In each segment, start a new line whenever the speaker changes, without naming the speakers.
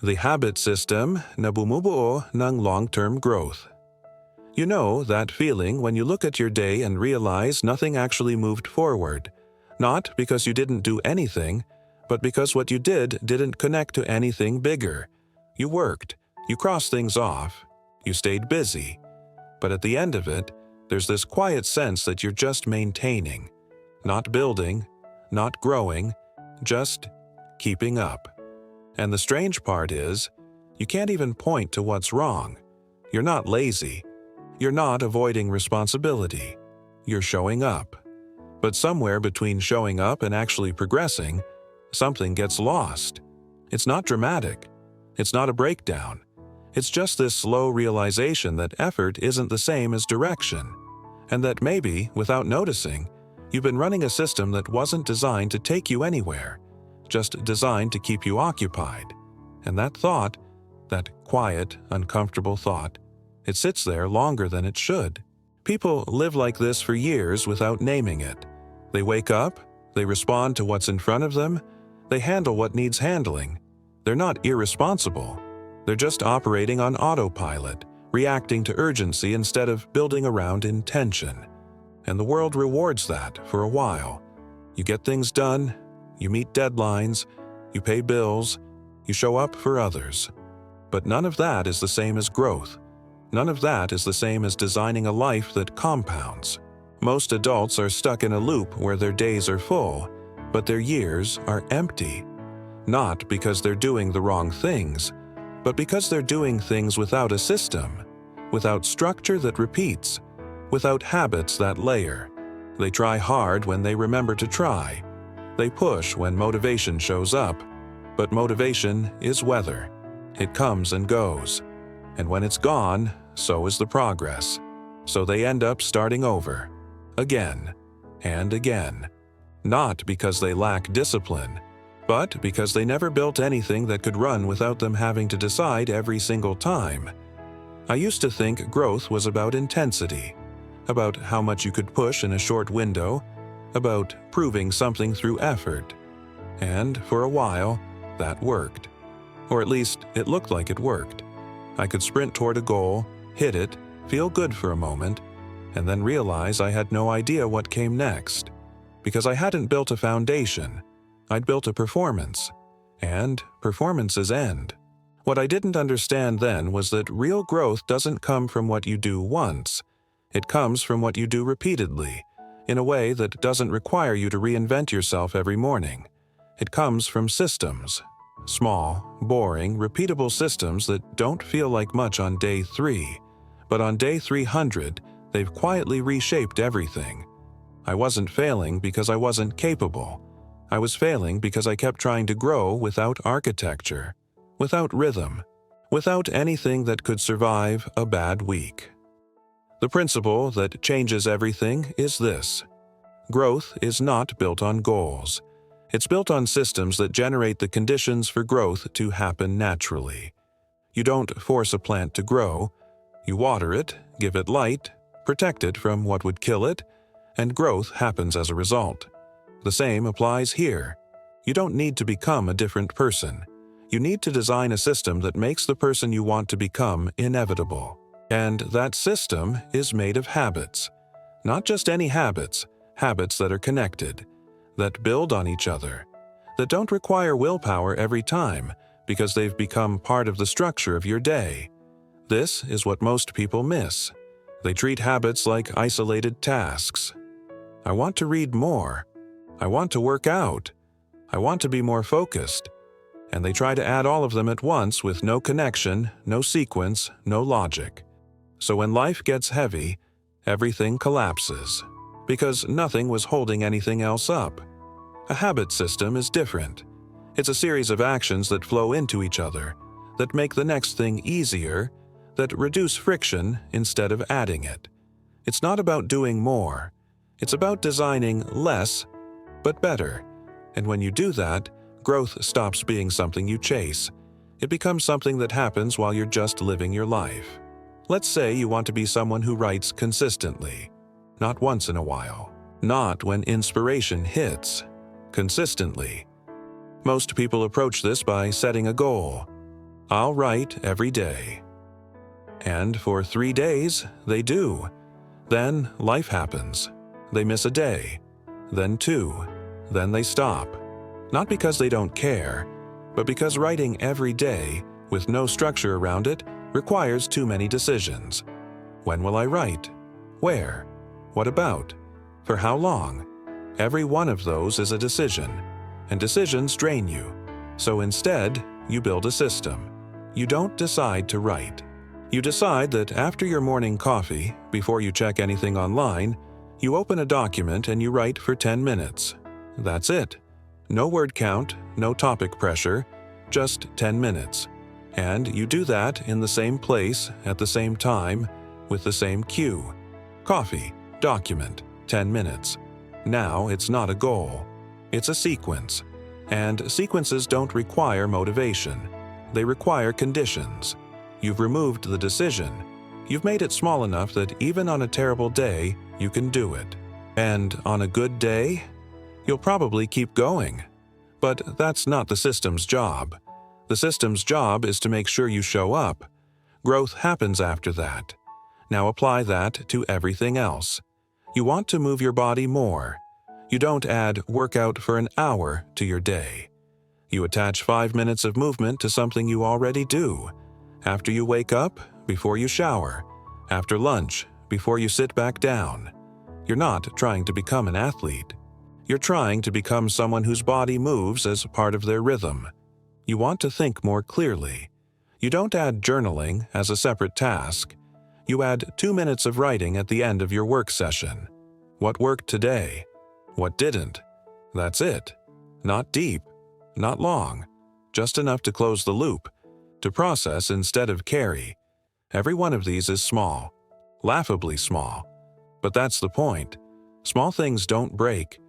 The habit system na bumubuo ng long-term growth. You know that feeling when you look at your day and realize nothing actually moved forward, not because you didn't do anything, but because what you did didn't connect to anything bigger. You worked, you crossed things off, you stayed busy, but at the end of it, there's this quiet sense that you're just maintaining, not building, not growing, just keeping up. And the strange part is, you can't even point to what's wrong. You're not lazy. You're not avoiding responsibility. You're showing up. But somewhere between showing up and actually progressing, something gets lost. It's not dramatic. It's not a breakdown. It's just this slow realization that effort isn't the same as direction, and that maybe, without noticing, you've been running a system that wasn't designed to take you anywhere, just designed to keep you occupied. And that thought, that quiet, uncomfortable thought, it sits there longer than it should. People live like this for years without naming it. They wake up, they respond to what's in front of them, they handle what needs handling. They're not irresponsible. They're just operating on autopilot, reacting to urgency instead of building around intention. And the world rewards that for a while. You get things done, you meet deadlines, you pay bills, you show up for others. But none of that is the same as growth. None of that is the same as designing a life that compounds. Most adults are stuck in a loop where their days are full, but their years are empty. Not because they're doing the wrong things, but because they're doing things without a system, without structure that repeats, without habits that layer. They try hard when they remember to try. They push when motivation shows up, but motivation is weather. It comes and goes. And when it's gone, so is the progress. So they end up starting over, again and again. Not because they lack discipline, but because they never built anything that could run without them having to decide every single time. I used to think growth was about intensity, about how much you could push in a short window, about proving something through effort. And for a while, that worked. Or at least, it looked like it worked. I could sprint toward a goal, hit it, feel good for a moment, and then realize I had no idea what came next. Because I hadn't built a foundation. I'd built a performance. And performances end. What I didn't understand then was that real growth doesn't come from what you do once. It comes from what you do repeatedly, in a way that doesn't require you to reinvent yourself every morning. It comes from systems. Small, boring, repeatable systems that don't feel like much on day 3, but on day 300, they've quietly reshaped everything. I wasn't failing because I wasn't capable. I was failing because I kept trying to grow without architecture, without rhythm, without anything that could survive a bad week. The principle that changes everything is this: growth is not built on goals. It's built on systems that generate the conditions for growth to happen naturally. You don't force a plant to grow. You water it, give it light, protect it from what would kill it, and growth happens as a result. The same applies here. You don't need to become a different person. You need to design a system that makes the person you want to become inevitable. And that system is made of habits. Not just any habits, habits that are connected, that build on each other, that don't require willpower every time because they've become part of the structure of your day. This is what most people miss. They treat habits like isolated tasks. I want to read more. I want to work out. I want to be more focused. And they try to add all of them at once with no connection, no sequence, no logic. So when life gets heavy, everything collapses, because nothing was holding anything else up. A habit system is different. It's a series of actions that flow into each other, that make the next thing easier, that reduce friction instead of adding it. It's not about doing more. It's about designing less, but better. And when you do that, growth stops being something you chase. It becomes something that happens while you're just living your life. Let's say you want to be someone who writes consistently, not once in a while, not when inspiration hits, consistently. Most people approach this by setting a goal. I'll write every day. And for 3 days, they do. Then life happens. They miss a day, then 2, then they stop. Not because they don't care, but because writing every day, with no structure around it, requires too many decisions. When will I write? Where? What about? For how long? Every one of those is a decision, and decisions drain you. So instead, you build a system. You don't decide to write. You decide that after your morning coffee, before you check anything online, you open a document and you write for 10 minutes. That's it. No word count, no topic pressure, just 10 minutes. And you do that in the same place, at the same time, with the same cue. Coffee, document, 10 minutes. Now it's not a goal. It's a sequence. And sequences don't require motivation. They require conditions. You've removed the decision. You've made it small enough that even on a terrible day, you can do it. And on a good day, you'll probably keep going. But that's not the system's job. The system's job is to make sure you show up. Growth happens after that. Now apply that to everything else. You want to move your body more. You don't add workout for an hour to your day. You attach 5 minutes of movement to something you already do. After you wake up, before you shower, after lunch, before you sit back down. You're not trying to become an athlete. You're trying to become someone whose body moves as part of their rhythm. You want to think more clearly. You don't add journaling as a separate task. You add 2 minutes of writing at the end of your work session. What worked today? What didn't? That's it. Not deep, not long, just enough to close the loop, to process instead of carry. Every one of these is small, laughably small. But that's the point. Small things don't break.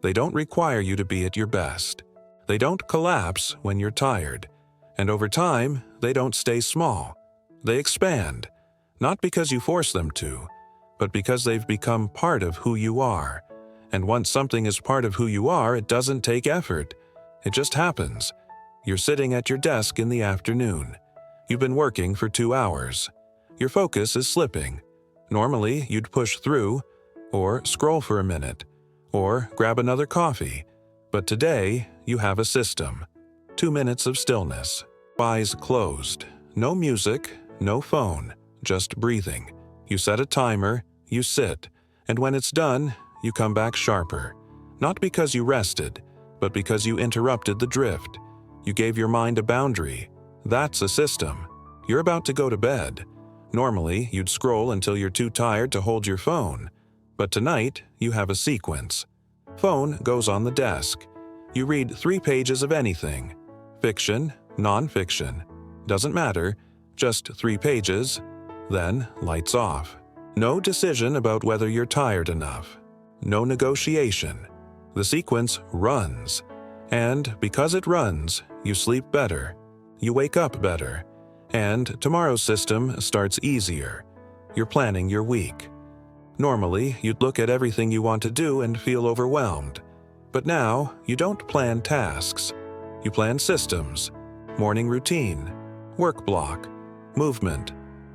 They don't require you to be at your best. They don't collapse when you're tired. And over time, they don't stay small. They expand, not because you force them to, but because they've become part of who you are. And once something is part of who you are, it doesn't take effort. It just happens. You're sitting at your desk in the afternoon. You've been working for 2 hours. Your focus is slipping. Normally, you'd push through, or scroll for a minute, or grab another coffee. But today, you have a system. 2 minutes of stillness. Eyes closed. No music, no phone, just breathing. You set a timer, you sit, and when it's done, you come back sharper. Not because you rested, but because you interrupted the drift. You gave your mind a boundary. That's a system. You're about to go to bed. Normally, you'd scroll until you're too tired to hold your phone. But tonight, you have a sequence. Phone goes on the desk. You read 3 pages of anything. Fiction, non-fiction. Doesn't matter, just 3 pages. Then, lights off. No decision about whether you're tired enough. No negotiation. The sequence runs. And because it runs, you sleep better. You wake up better. And tomorrow's system starts easier. You're planning your week. Normally, you'd look at everything you want to do and feel overwhelmed. But now, you don't plan tasks. You plan systems. Morning routine. Work block. Movement.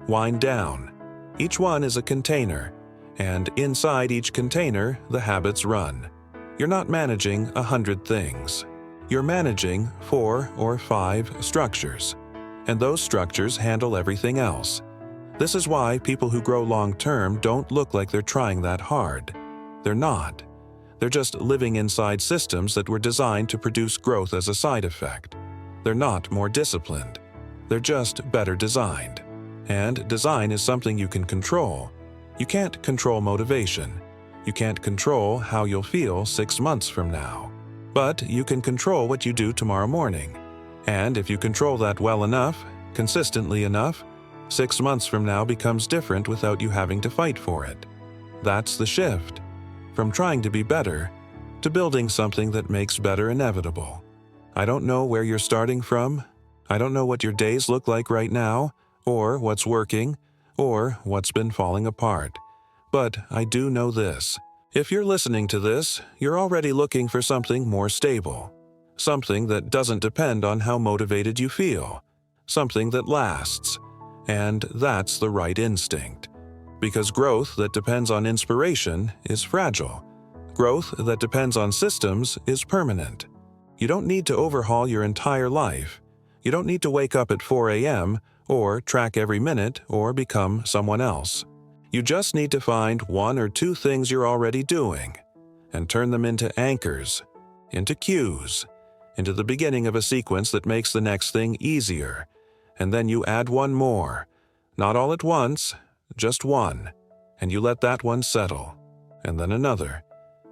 Wind down. Each one is a container. And inside each container, the habits run. You're not managing 100 things. You're managing 4 or 5 structures. And those structures handle everything else. This is why people who grow long-term don't look like they're trying that hard. They're not. They're just living inside systems that were designed to produce growth as a side effect. They're not more disciplined. They're just better designed. And design is something you can control. You can't control motivation. You can't control how you'll feel 6 months from now. But you can control what you do tomorrow morning. And if you control that well enough, consistently enough, 6 months from now becomes different without you having to fight for it. That's the shift. From trying to be better, to building something that makes better inevitable. I don't know where you're starting from. I don't know what your days look like right now, or what's working, or what's been falling apart. But I do know this. If you're listening to this, you're already looking for something more stable. Something that doesn't depend on how motivated you feel. something that lasts. And that's the right instinct. Because growth that depends on inspiration is fragile. Growth that depends on systems is permanent. You don't need to overhaul your entire life. You don't need to wake up at 4 a.m. or track every minute or become someone else. You just need to find one or two things you're already doing and turn them into anchors, into cues, into the beginning of a sequence that makes the next thing easier. And then you add one more, not all at once, just one, and you let that one settle, and then another.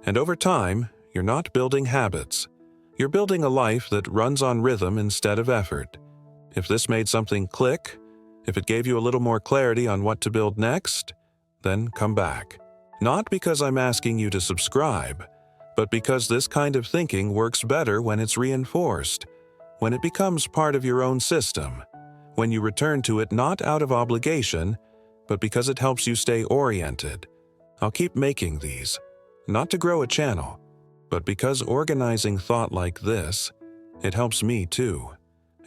And over time, you're not building habits. You're building a life that runs on rhythm instead of effort. If this made something click, if it gave you a little more clarity on what to build next, then come back. Not because I'm asking you to subscribe, but because this kind of thinking works better when it's reinforced, when it becomes part of your own system, when you return to it not out of obligation, but because it helps you stay oriented. I'll keep making these, not to grow a channel, but because organizing thought like this, it helps me too.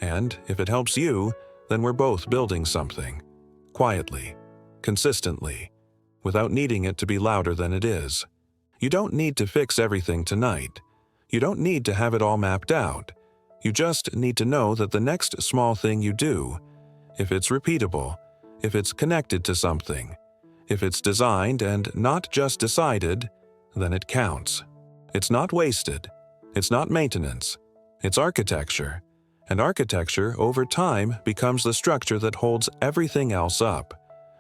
And if it helps you, then we're both building something, quietly, consistently, without needing it to be louder than it is. You don't need to fix everything tonight. You don't need to have it all mapped out. You just need to know that the next small thing you do, if it's repeatable, if it's connected to something, if it's designed and not just decided, then it counts. It's not wasted. It's not maintenance. It's architecture. And architecture, over time, becomes the structure that holds everything else up.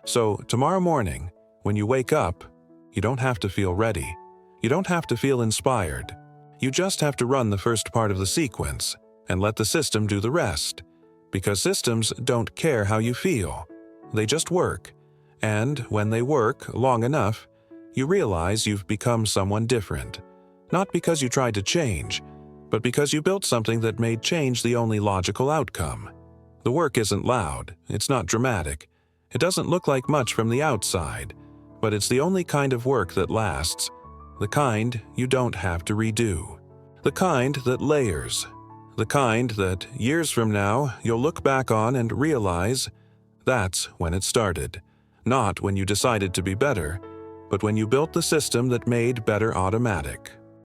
So, tomorrow morning, when you wake up, you don't have to feel ready. You don't have to feel inspired. You just have to run the first part of the sequence and let the system do the rest. Because systems don't care how you feel. They just work. And when they work long enough, you realize you've become someone different. Not because you tried to change, but because you built something that made change the only logical outcome. The work isn't loud. It's not dramatic. It doesn't look like much from the outside. But it's the only kind of work that lasts. The kind you don't have to redo. The kind that layers. The kind that, years from now, you'll look back on and realize that's when it started. Not when you decided to be better, but when you built the system that made better automatic.